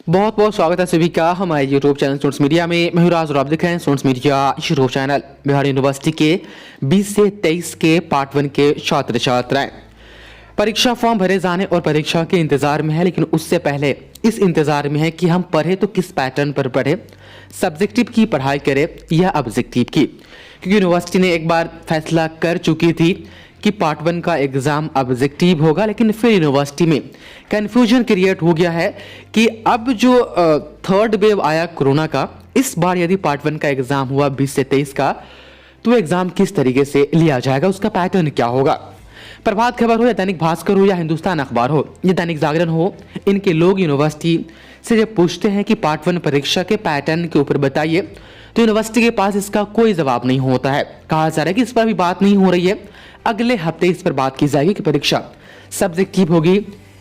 बहुत बहुत स्वागत है सभी का हमारे यूट्यूब चैनल स्टूडेंट्स मीडिया में। मैं हूं राज और आप देख रहे हैं students media YouTube channel. Bihar university के 20 से 23 के पार्ट 1 के छात्र छात्राएं परीक्षा फॉर्म भरे जाने और परीक्षा के इंतजार में है, लेकिन उससे पहले इस इंतजार में है कि हम पढ़े तो किस पैटर्न पर पढ़े, सब्जेक्टिव की पढ़ाई करें या ऑब्जेक्टिव की। क्योंकि यूनिवर्सिटी ने एक बार फैसला कर चुकी थी कि पार्ट 1 का एग्जाम ऑब्जेक्टिव होगा, लेकिन फिर यूनिवर्सिटी में कंफ्यूजन क्रिएट हो गया है कि अब जो थर्ड वेव आया कोरोना का, इस बार यदि पार्ट 1 का एग्जाम हुआ 20 से 23 का, तो एग्जाम किस तरीके से लिया जाएगा, उसका पैटर्न क्या होगा। प्रभात खबर हो या दैनिक भास्कर हो या हिंदुस्तान अखबार हो या दैनिक जागरण हो, इनके लोग यूनिवर्सिटी से जब पूछते हैं कि पार्ट 1 परीक्षा के पैटर्न के ऊपर बताइए, तो यूनिवर्सिटी के पास इसका कोई जवाब नहीं होता है। कहा जा रहा है कि इस पर भी बात नहीं हो रही है, अगले हफ्ते इस पर बात की जाएगी कि परीक्षा सब्जेक्टिव होगी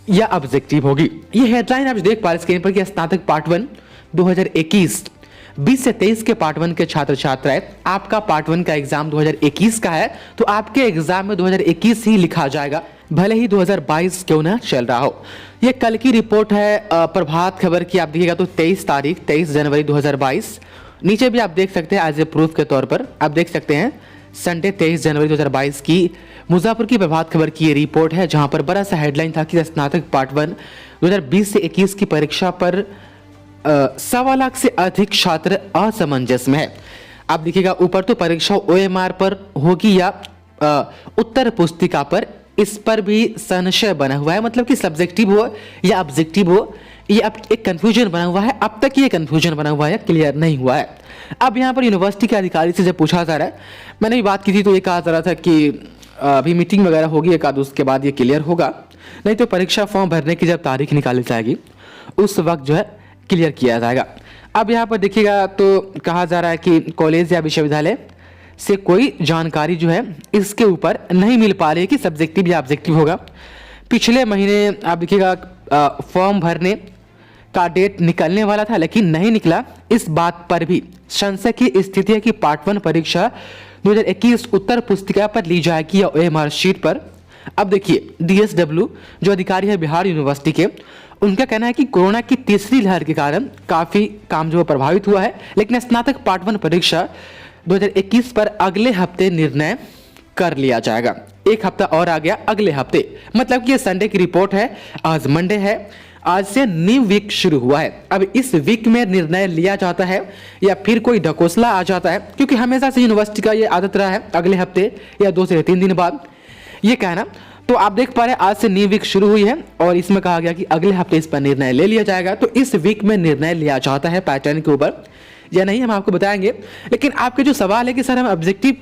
या ऑब्जेक्टिव होगी। ये हेडलाइन आप देख पा रहे स्क्रीन पर कि स्नातक पार्ट 1 2021 20 से 23 के पार्ट 1 के छात्र छात्राएं, आपका पार्ट 1 का एग्जाम 2021 का है, तो आपके एग्जाम में 2021 ही लिखा जाएगा, भले ही 2022 क्यों ना चल रहा हो। ये कल की रिपोर्ट है प्रभात खबर की, आप देखिएगा तो 23 जनवरी 2022। नीचे भी आप देख सकते हैं एज ए प्रूफ के तौर पर आप देख सकते हैं संडे 23 जनवरी 2022 की मुजफ्फरपुर की प्रभात खबर की ये रिपोर्ट है, जहां पर बड़ा सा हेडलाइन था कि स्नातक पार्ट 1 2020 से 21 की परीक्षा पर 1.25 लाख से अधिक छात्र असमंजस में है। आप देखिएगा ऊपर तो परीक्षा OMR पर होगी या उत्तर पुस्तिका पर, इस पर भी संशय बना हुआ है, मतलब कि सब्जेक्टिव हो या ऑब्जेक्टिव हो, ये अब एक कंफ्यूजन बना हुआ है। अब तक ये कंफ्यूजन बना हुआ है, क्लियर नहीं हुआ है। अब यहाँ पर यूनिवर्सिटी के अधिकारी से जब पूछा जा रहा है, मैंने भी बात की थी तो ये कहा जा रहा था कि अभी मीटिंग वगैरह होगी एक आध, उसके बाद ये क्लियर होगा, नहीं तो परीक्षा फॉर्म भरने की जब तारीख निकाली जाएगी उस वक्त जो है क्लियर किया जाएगा। अब यहाँ पर देखिएगा तो कहा जा रहा है कि कॉलेज या विश्वविद्यालय से कोई जानकारी जो है इसके ऊपर नहीं मिल पा रही है कि सब्जेक्टिव या ऑब्जेक्टिव होगा। पिछले महीने आप देखिएगा फॉर्म भरने का डेट निकलने वाला था, लेकिन नहीं निकला। इस बात पर भी संशय की स्थिति है कि पार्ट 1 परीक्षा 2021 उत्तर पुस्तिका पर ली जाएगी या OMR शीट पर। अब देखिए DSW जो अधिकारी है बिहार यूनिवर्सिटी के, उनका कहना है कि कोरोना की तीसरी लहर के कारण काफी काम जो प्रभावित हुआ है, लेकिन स्नातक पार्ट 1 परीक्षा 2021 पर अगले हफ्ते निर्णय कर लिया जाएगा। एक हफ्ता और आ गया, अगले हफ्ते, मतलब कि ये संडे की रिपोर्ट है, आज मंडे है, आज से न्यू वीक शुरू हुआ है। अब इस वीक में निर्णय लिया जाता है या फिर कोई ढकोसला आ जाता है, क्योंकि हमेशा से यूनिवर्सिटी का ये आदत रहा है अगले हफ्ते या 2 से 3 दिन बाद ये कहना। तो आप देख पा रहे हैं आज से न्यू वीक शुरू हुई है और इसमें कहा गया कि अगले हफ्ते इस पर निर्णय ले लिया जाएगा। तो इस वीक में निर्णय लिया जाता है पैटर्न के ऊपर या नहीं, हम आपको बताएंगे। लेकिन आपके जो सवाल है कि सर हम ऑब्जेक्टिव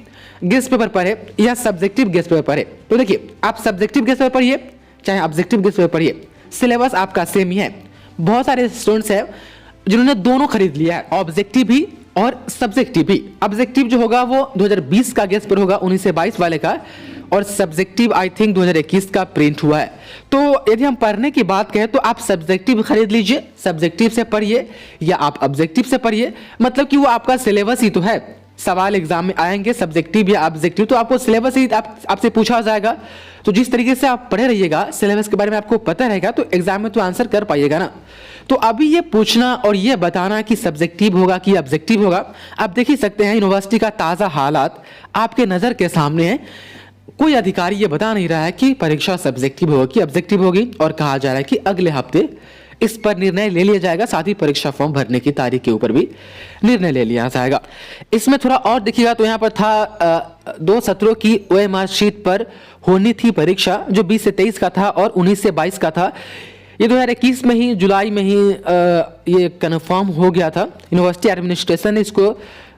गेस्ट पेपर पढ़े या सब्जेक्टिव गेस्ट पेपर पढ़े, तो देखिए आप सब्जेक्टिव गेस्ट पेपर पढ़िए चाहे ऑब्जेक्टिव गेस्ट पेपर पढ़िए, सिलेबस आपका सेम ही है। बहुत सारे स्टूडेंट्स हैं जिन्होंने दोनों खरीद लिया है, ऑब्जेक्टिव भी और सब्जेक्टिव भी। ऑब्जेक्टिव जो होगा वो 2020 का गेस्ट पेपर होगा 19 से 22 वाले का, और सब्जेक्टिव आई थिंक 2021 का प्रिंट हुआ है। तो यदि हम पढ़ने की बात करें तो आप सब्जेक्टिव खरीद लीजिए, सब्जेक्टिव से पढ़िए या आप ऑब्जेक्टिव से पढ़िए, मतलब कि वो आपका सिलेबस ही तो है। सवाल एग्जाम में आएंगे सब्जेक्टिव या ऑब्जेक्टिव, तो आपको सिलेबस ही आपसे पूछा जाएगा। तो जिस तरीके से आप पढ़े रहिएगा, सिलेबस के बारे में आपको पता रहेगा, तो एग्जाम में तो आंसर कर पाइएगा ना। तो अभी ये पूछना और ये बताना कि सब्जेक्टिव होगा कि ऑब्जेक्टिव होगा, आप देख ही सकते हैं यूनिवर्सिटी का ताज़ा हालात आपके नज़र के सामने है। कोई अधिकारी ये बता नहीं रहा है कि परीक्षा सब्जेक्टिव होगी कि ऑब्जेक्टिव होगी, और कहा जा रहा है कि अगले हफ्ते इस पर निर्णय ले लिया जाएगा, साथ ही परीक्षा फॉर्म भरने की तारीख के ऊपर भी निर्णय ले लिया जाएगा। इसमें थोड़ा और देखिएगा तो यहाँ पर था 2 सत्रों की OMR शीट पर होनी थी परीक्षा, जो 20 से 23 का था और 19 से 22 का था। ये 2021 में ही जुलाई में ही ये कन्फर्म हो गया था। यूनिवर्सिटी एडमिनिस्ट्रेशन ने इसको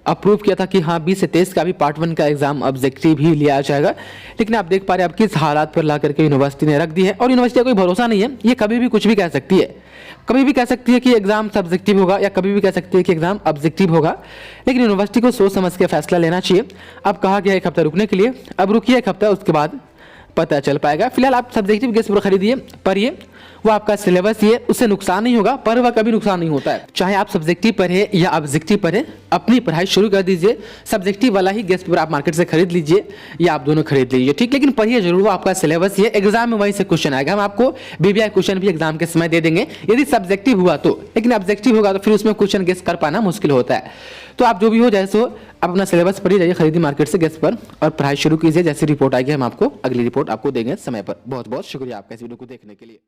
अप्रूव किया था कि हाँ 20 से 23 का भी पार्ट 1 का एग्जाम ऑब्जेक्टिव ही लिया जाएगा। लेकिन आप देख पा रहे हैं अब किस हालात पर ला करके यूनिवर्सिटी ने रख दी है, और यूनिवर्सिटी का कोई भरोसा नहीं है, ये कभी भी कुछ भी कह सकती है। कभी भी कह सकती है कि एग्जाम सब्जेक्टिव होगा या कभी भी कह सकती है कि एग्जाम ऑब्जेक्टिव होगा, लेकिन यूनिवर्सिटी को सोच समझ के फैसला लेना चाहिए। अब कहा गया एक हफ्ता रुकने के लिए, अब रुकिए एक हफ्ता, उसके बाद पता चल पाएगा। फिलहाल आप सब्जेक्टिव गेस्ट पेपर खरीदिए, पढ़िए वो आपका सिलेबस ही है, उससे नुकसान नहीं होगा, पर वह कभी नुकसान नहीं होता है। चाहे आप सब्जेक्टिव पढ़े या ऑब्जेक्टिव पढ़े, अपनी पढ़ाई शुरू कर दीजिए। सब्जेक्टिव वाला ही गेस्ट पेपर आप मार्केट से खरीद लीजिए या आप दोनों खरीद लीजिए, ठीक। लेकिन पढ़िए जरूर, वो आपका सिलेबस ही है, एग्जाम में वहीं से क्वेश्चन आएगा। हम आपको बीबीआई क्वेश्चन भी एग्जाम के समय दे देंगे यदि सब्जेक्टिव हुआ तो, लेकिन ऑब्जेक्टिव होगा तो फिर उसमें क्वेश्चन गेस कर पाना मुश्किल होता है। तो आप जो भी हो जैसे हो अपना सिलेबस पढ़िए, जाइए खरीदी मार्केट से गेस्ट पर और पढ़ाई शुरू कीजिए। जैसी रिपोर्ट आएगी हम आपको अगली रिपोर्ट आपको देंगे समय पर। बहुत बहुत शुक्रिया आपका इस वीडियो को देखने के लिए।